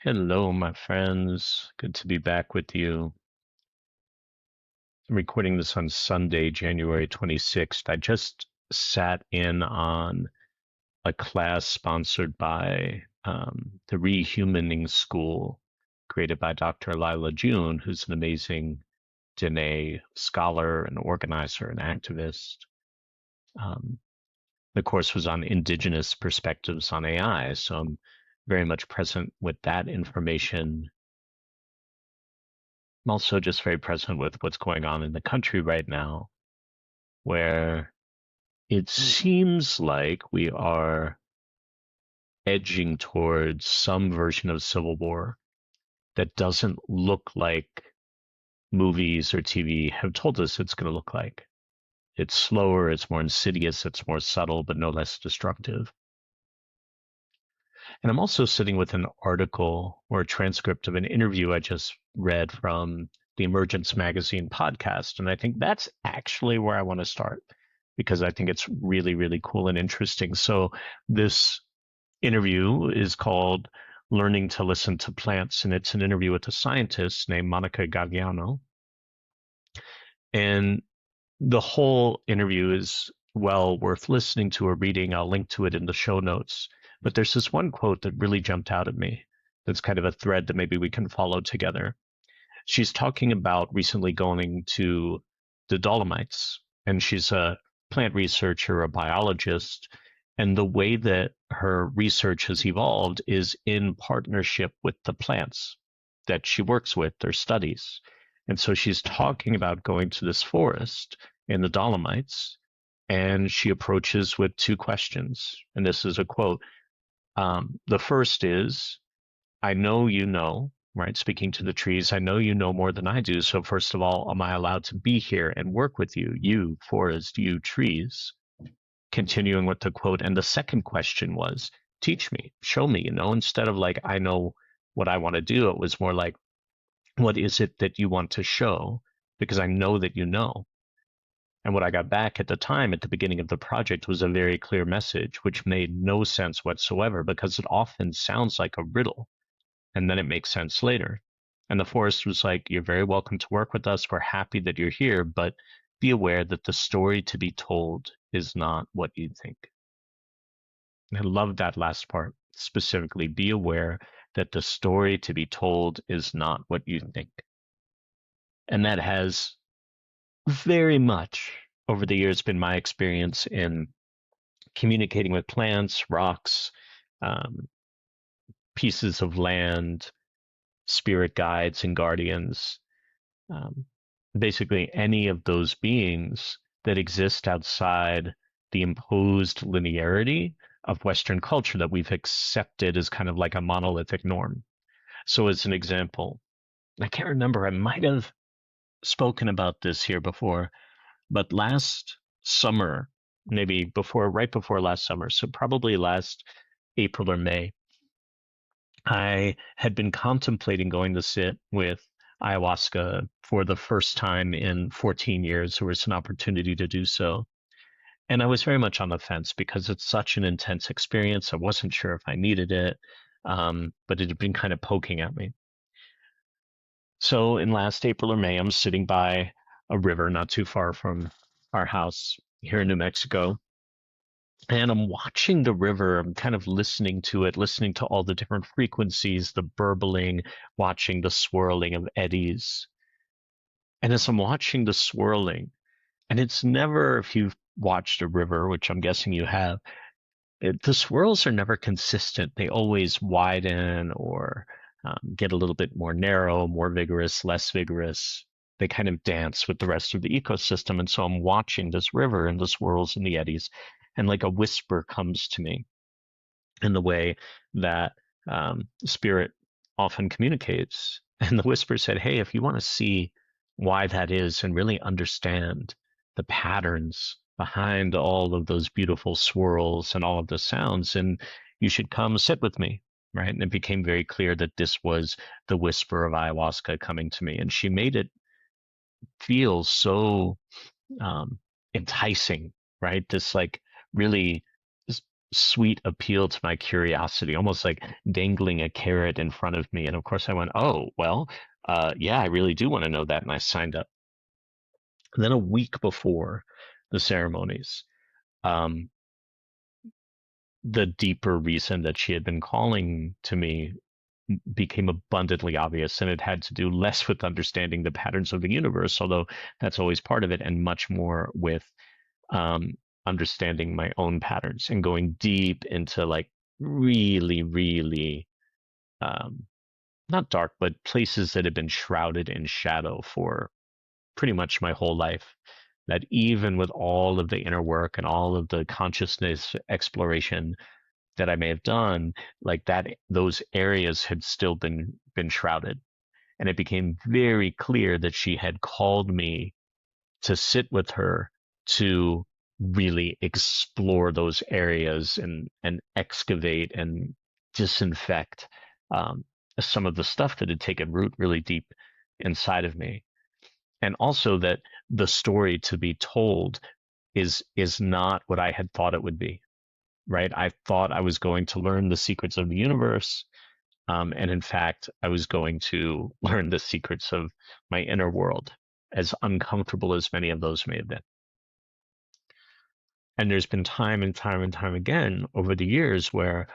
Hello, my friends. Good to be back with you. I'm recording this on Sunday, January 26th. I just sat in on a class sponsored by the Rehumaning School, created by Dr. Lyla June, who's an amazing Dene scholar and organizer and activist. Um, the course was on Indigenous perspectives on AI, so I'm very much present with that information. I'm also just very present with what's going on in the country right now, where it seems like we are edging towards some version of civil war that doesn't look like movies or TV have told us it's going to look like. It's slower, it's more insidious, it's more subtle, but no less destructive. And I'm also sitting with an article or a transcript of an interview I just read from the Emergence Magazine podcast. And I think that's actually where I want to start because I think it's really, really cool and interesting. So this interview is called Learning to Listen to Plants, and it's an interview with a scientist named Monica Gagliano. And the whole interview is well worth listening to or reading. I'll link to it in the show notes. But there's this one quote that really jumped out at me that's kind of a thread that maybe we can follow together. She's talking about recently going to the Dolomites, and she's a plant researcher, a biologist, and the way that her research has evolved is in partnership with the plants that she works with or studies. And so she's talking about going to this forest in the Dolomites, and she approaches with two questions. And this is a quote. The first is, I know you know, right? Speaking to the trees, I know you know more than I do. So, first of all, am I allowed to be here and work with you, you, forest, you, trees? Continuing with the quote. And the second question was, teach me, show me, instead of like, I know what I want to do, it was more like, what is it that you want to show? Because I know that you know. And what I got back at the time, at the beginning of the project, was a very clear message, which made no sense whatsoever because it often sounds like a riddle and then it makes sense later. And the forest was like, you're very welcome to work with us. We're happy that you're here, but be aware that the story to be told is not what you think. And I love that last part specifically. Be aware that the story to be told is not what you think. And that has very much over the years been my experience in communicating with plants, rocks, um, pieces of land, spirit guides and guardians, um, basically any of those beings that exist outside the imposed linearity of Western culture that we've accepted as kind of like a monolithic norm. So, as an example, I can't remember, I might have spoken about this here before, but last summer, maybe before, right before last summer, so probably last April or May, I had been contemplating going to sit with ayahuasca for the first time in 14 years. There was an opportunity to do so. And I was very much on the fence because it's such an intense experience. I wasn't sure if I needed it, but it had been kind of poking at me. So in last April or May, I'm sitting by a river not too far from our house here in New Mexico. And I'm watching the river. I'm kind of listening to it, listening to all the different frequencies, the burbling, watching the swirling of eddies. And as I'm watching the swirling, and it's never, if you've watched a river, which I'm guessing you have, the swirls are never consistent. They always widen or get a little bit more narrow, more vigorous, less vigorous. They kind of dance with the rest of the ecosystem. And so I'm watching this river and the swirls and the eddies, and like a whisper comes to me in the way that spirit often communicates. And the whisper said, hey, if you want to see why that is and really understand the patterns behind all of those beautiful swirls and all of the sounds, and you should come sit with me. Right. And it became very clear that this was the whisper of ayahuasca coming to me. And she made it feel so enticing, right? This like really sweet appeal to my curiosity, almost like dangling a carrot in front of me. And of course I went, oh, well, yeah, I really do want to know that. And I signed up. And then a week before the ceremonies, um, the deeper reason that she had been calling to me became abundantly obvious, and it had to do less with understanding the patterns of the universe, although that's always part of it, and much more with um, understanding my own patterns and going deep into like really, really um, not dark, but places that had been shrouded in shadow for pretty much my whole life. That even with all of the inner work and all of the consciousness exploration that I may have done, like that, those areas had still been shrouded. And it became very clear that she had called me to sit with her to really explore those areas and excavate and disinfect um, some of the stuff that had taken root really deep inside of me. And also that the story to be told is not what I had thought it would be, right? I thought I was going to learn the secrets of the universe. And in fact, I was going to learn the secrets of my inner world, as uncomfortable as many of those may have been. And there's been time and time and time again over the years where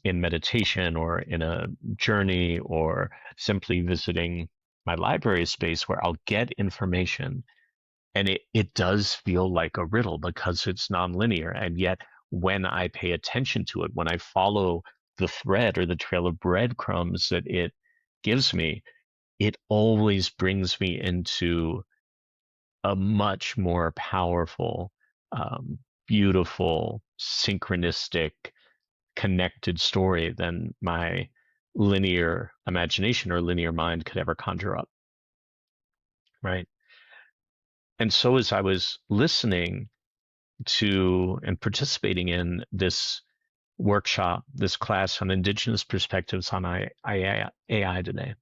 in meditation or in a journey or simply visiting my library space where I'll get information and it does feel like a riddle because it's nonlinear. And yet when I pay attention to it, when I follow the thread or the trail of breadcrumbs that it gives me, it always brings me into a much more powerful, beautiful, synchronistic, connected story than my linear imagination or linear mind could ever conjure up. Right. And so as I was listening to and participating in this workshop, this class on Indigenous perspectives on AI today,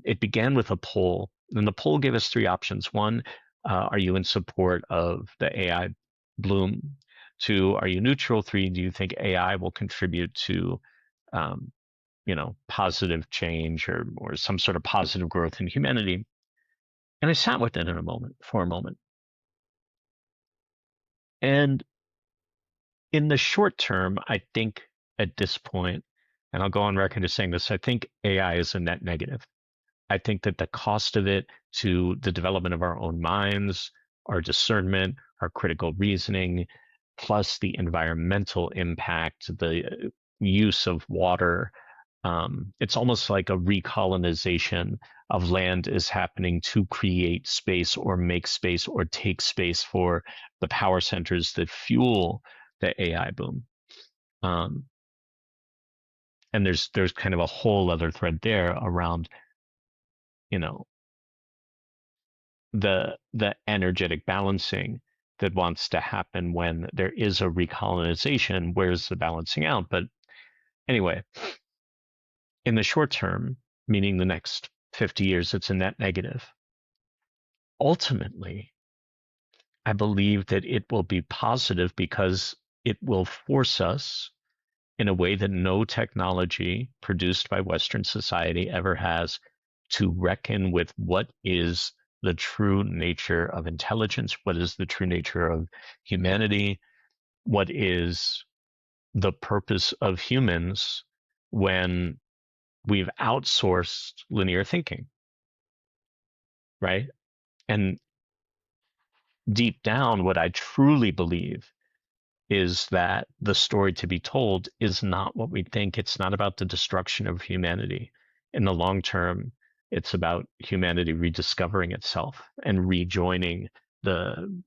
it began with a poll, and the poll gave us three options. One, are you in support of the AI bloom? Two, are you neutral? Three, do you think AI will contribute to, um, positive change or some sort of positive growth in humanity? And I sat with it for a moment. And in the short term, I think at this point, and I'll go on record as saying this, I think AI is a net negative. I think that the cost of it to the development of our own minds, our discernment, our critical reasoning, plus the environmental impact, the use of water, it's almost like a recolonization of land is happening to create space or make space or take space for the power centers that fuel the AI boom. Um, and there's kind of a whole other thread there around, you know, the energetic balancing that wants to happen when there is a recolonization. Where's the balancing out? But anyway, in the short term, meaning the next 50 years, it's a net negative. Ultimately, I believe that it will be positive because it will force us in a way that no technology produced by Western society ever has to reckon with what is the true nature of intelligence, what is the true nature of humanity, what is the purpose of humans when we've outsourced linear thinking, right? And deep down, what I truly believe is that the story to be told is not what we think. It's not about the destruction of humanity. In the long term, it's about humanity rediscovering itself and rejoining the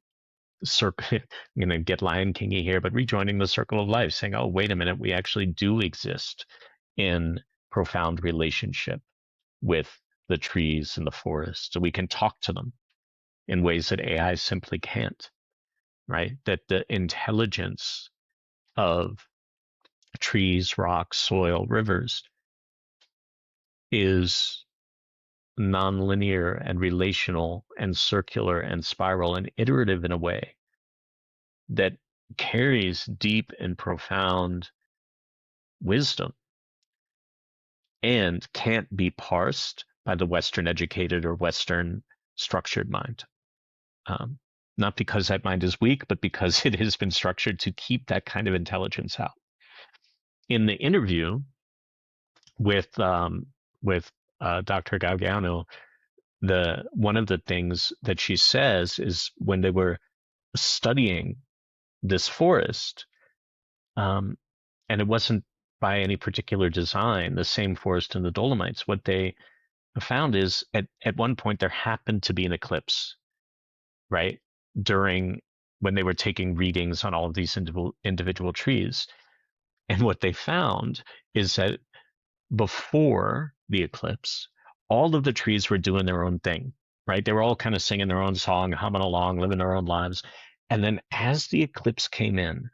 circle. I'm going to get Lion Kingy here, but rejoining the circle of life, saying, oh, wait a minute, we actually do exist in profound relationship with the trees and the forest. So we can talk to them in ways that AI simply can't, right? That the intelligence of trees, rocks, soil, rivers is nonlinear and relational and circular and spiral and iterative in a way that carries deep and profound wisdom and can't be parsed by the Western educated or Western structured mind. Um, Not because that mind is weak, but because it has been structured to keep that kind of intelligence out. In the interview with with Dr. Gagliano, the one of the things that she says is when they were studying this forest, um, and it wasn't by any particular design, the same forest in the Dolomites. What they found is at one point there happened to be an eclipse, right? During when they were taking readings on all of these individual trees. And what they found is that before the eclipse, all of the trees were doing their own thing, right? They were all kind of singing their own song, humming along, living their own lives. And then as the eclipse came in,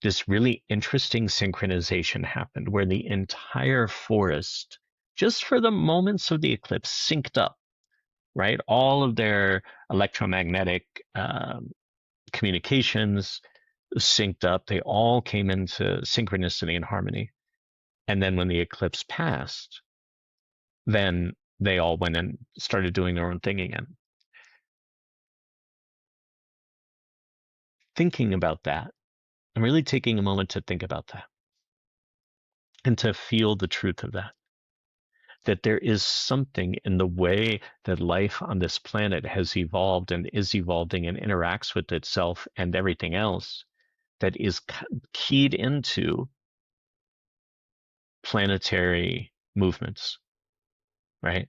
this really interesting synchronization happened where the entire forest, just for the moments of the eclipse, synced up, right? All of their electromagnetic communications synced up. They all came into synchronicity and harmony. And then when the eclipse passed, then they all went and started doing their own thing again. Thinking about that, I'm really taking a moment to think about that and to feel the truth of that. That there is something in the way that life on this planet has evolved and is evolving and interacts with itself and everything else that is keyed into planetary movements, right?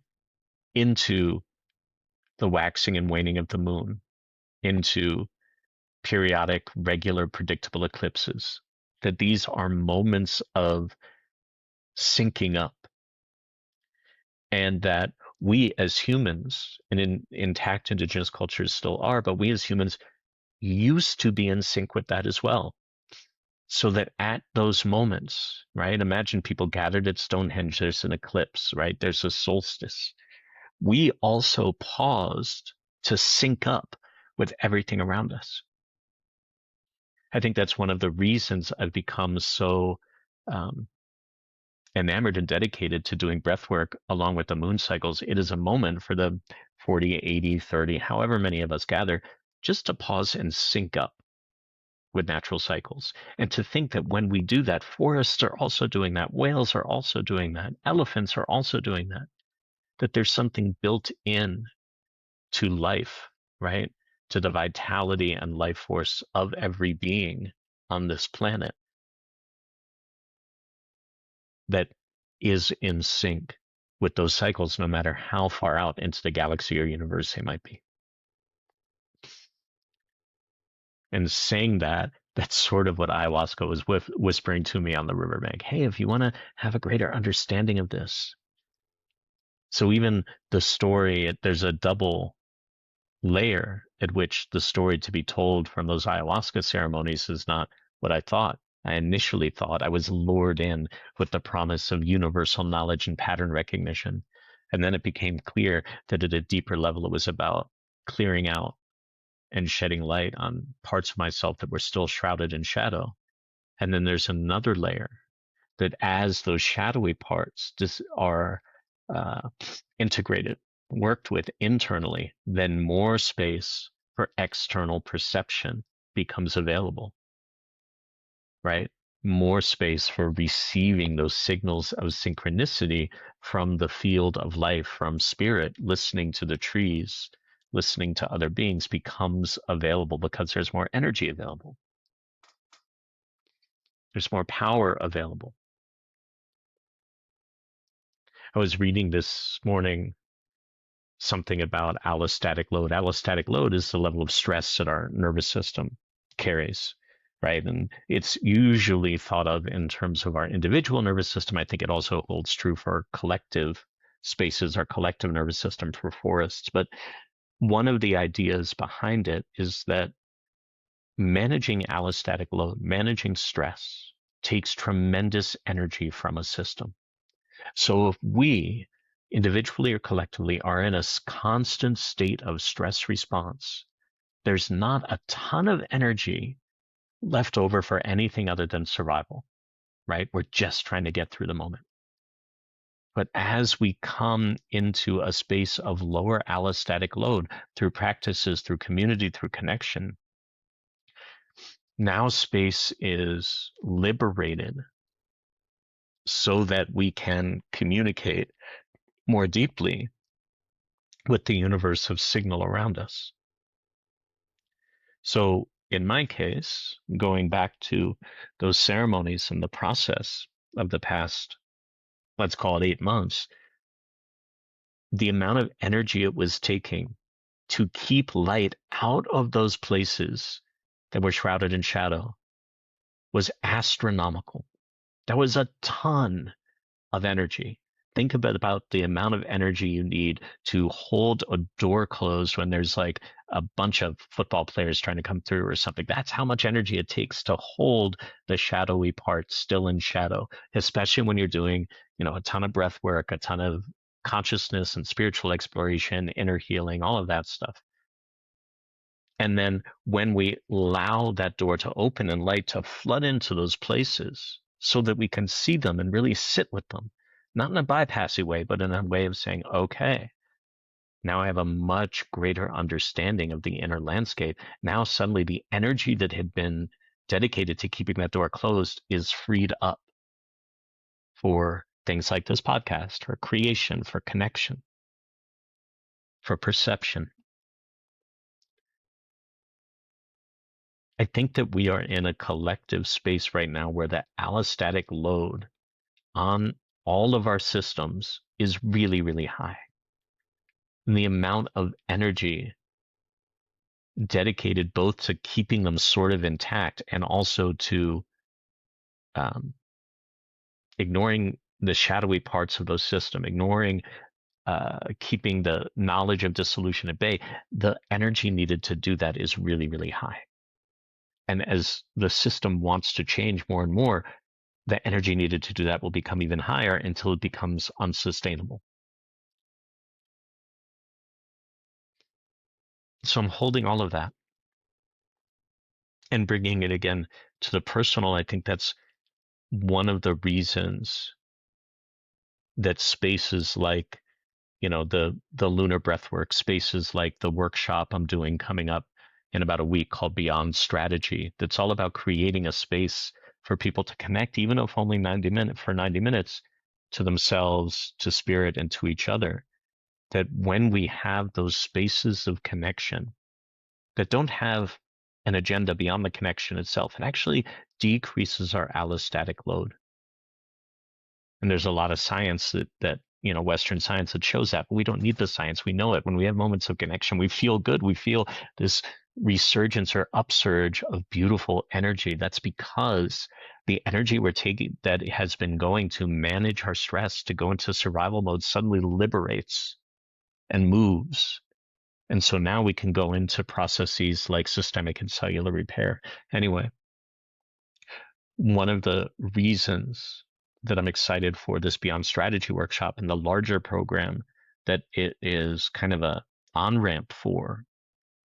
Into the waxing and waning of the moon, into periodic, regular, predictable eclipses. That these are moments of syncing up, and that we as humans, and in intact indigenous cultures still are, but we as humans used to be in sync with that as well. So that at those moments, right? Imagine people gathered at Stonehenge, there's an eclipse, right? There's a solstice. We also paused to sync up with everything around us. I think that's one of the reasons I've become so enamored and dedicated to doing breath work along with the moon cycles. It is a moment for the 40, 80, 30, however many of us gather, just to pause and sync up with natural cycles. And to think that when we do that, forests are also doing that, whales are also doing that, elephants are also doing that, that there's something built in to life, right? To the vitality and life force of every being on this planet that is in sync with those cycles, no matter how far out into the galaxy or universe they might be. And saying that, that's sort of what ayahuasca was whispering to me on the riverbank. Hey, if you want to have a greater understanding of this. So even the story, there's a double layer at which the story to be told from those ayahuasca ceremonies is not what I thought. I initially thought I was lured in with the promise of universal knowledge and pattern recognition. And then it became clear that at a deeper level, it was about clearing out and shedding light on parts of myself that were still shrouded in shadow. And then there's another layer that as those shadowy parts are integrated, worked with internally, then more space for external perception becomes available, right? More space for receiving those signals of synchronicity from the field of life, from spirit, listening to the trees, listening to other beings becomes available because there's more energy available. There's more power available. I was reading this morning something about allostatic load. Allostatic load is the level of stress that our nervous system carries, right? And it's usually thought of in terms of our individual nervous system. I think it also holds true for collective spaces, our collective nervous system for forests. But one of the ideas behind it is that managing allostatic load, managing stress, takes tremendous energy from a system. So if we individually or collectively are in a constant state of stress response, there's not a ton of energy left over for anything other than survival, right? We're just trying to get through the moment. But as we come into a space of lower allostatic load through practices, through community, through connection, now space is liberated so that we can communicate more deeply with the universe of signal around us. So in my case, going back to those ceremonies and the process of the past, let's call it 8 months, the amount of energy it was taking to keep light out of those places that were shrouded in shadow was astronomical. That was a ton of energy. Think about the amount of energy you need to hold a door closed when there's like a bunch of football players trying to come through or something. That's how much energy it takes to hold the shadowy part still in shadow, especially when you're doing, a ton of breath work, a ton of consciousness and spiritual exploration, inner healing, all of that stuff. And then when we allow that door to open and light to flood into those places so that we can see them and really sit with them, not in a bypassy way, but in a way of saying, okay, now I have a much greater understanding of the inner landscape. Now suddenly the energy that had been dedicated to keeping that door closed is freed up for things like this podcast, for creation, for connection, for perception. I think that we are in a collective space right now where the allostatic load on all of our systems is really, really high. And the amount of energy dedicated both to keeping them sort of intact and also to ignoring the shadowy parts of those systems, ignoring keeping the knowledge of dissolution at bay, the energy needed to do that is really, really high. And as the system wants to change more and more, the energy needed to do that will become even higher until it becomes unsustainable. So I'm holding all of that and bringing it again to the personal. I think that's one of the reasons that spaces like, the lunar breathwork, spaces like the workshop I'm doing coming up in about a week called Beyond Strategy, that's all about creating a space for people to connect, even if only 90 minutes to themselves, to spirit, and to each other. That when we have those spaces of connection that don't have an agenda beyond the connection itself, it actually decreases our allostatic load. And there's a lot of science that Western science that shows that, but we don't need the science. We know it. When we have moments of connection, we feel good. We feel this resurgence or upsurge of beautiful energy. That's because the energy we're taking that has been going to manage our stress, to go into survival mode, suddenly liberates and moves. And so now we can go into processes like systemic and cellular repair. Anyway, one of the reasons that I'm excited for this Beyond Strategy workshop and the larger program that it is kind of a on-ramp for,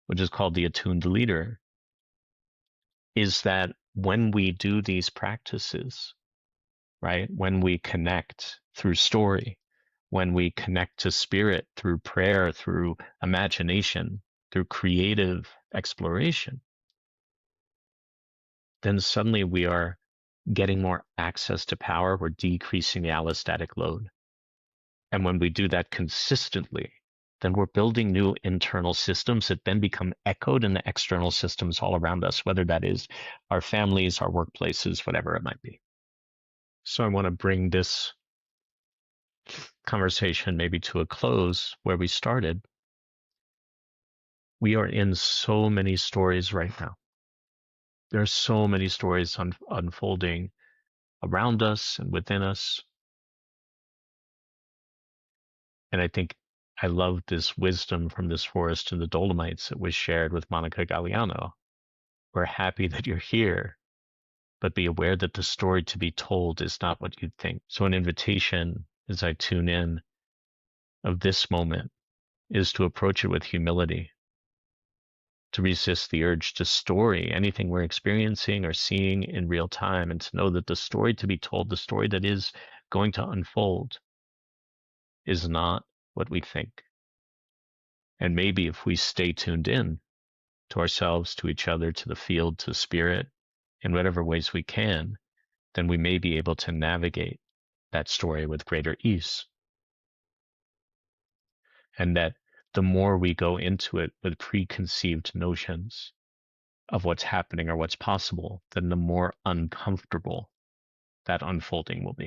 which is called the Attuned Leader, is that when we do these practices, right, when we connect through story, when we connect to spirit through prayer, through imagination, through creative exploration, then suddenly we are getting more access to power. We're decreasing the allostatic load. And when we do that consistently, then we're building new internal systems that then become echoed in the external systems all around us, whether that is our families, our workplaces, whatever it might be. So I want to bring this conversation maybe to a close where we started. We are in so many stories right now. There are so many stories unfolding around us and within us. And I think I love this wisdom from this forest in the Dolomites that was shared with Monica Gagliano. We're happy that you're here, but be aware that the story to be told is not what you'd think. So an invitation as I tune in of this moment is to approach it with humility, to resist the urge to story anything we're experiencing or seeing in real time, and to know that the story to be told, the story that is going to unfold, is not what we think. And maybe if we stay tuned in to ourselves, to each other, to the field, to spirit, in whatever ways we can, then we may be able to navigate that story with greater ease. And that the more we go into it with preconceived notions of what's happening or what's possible, then the more uncomfortable that unfolding will be.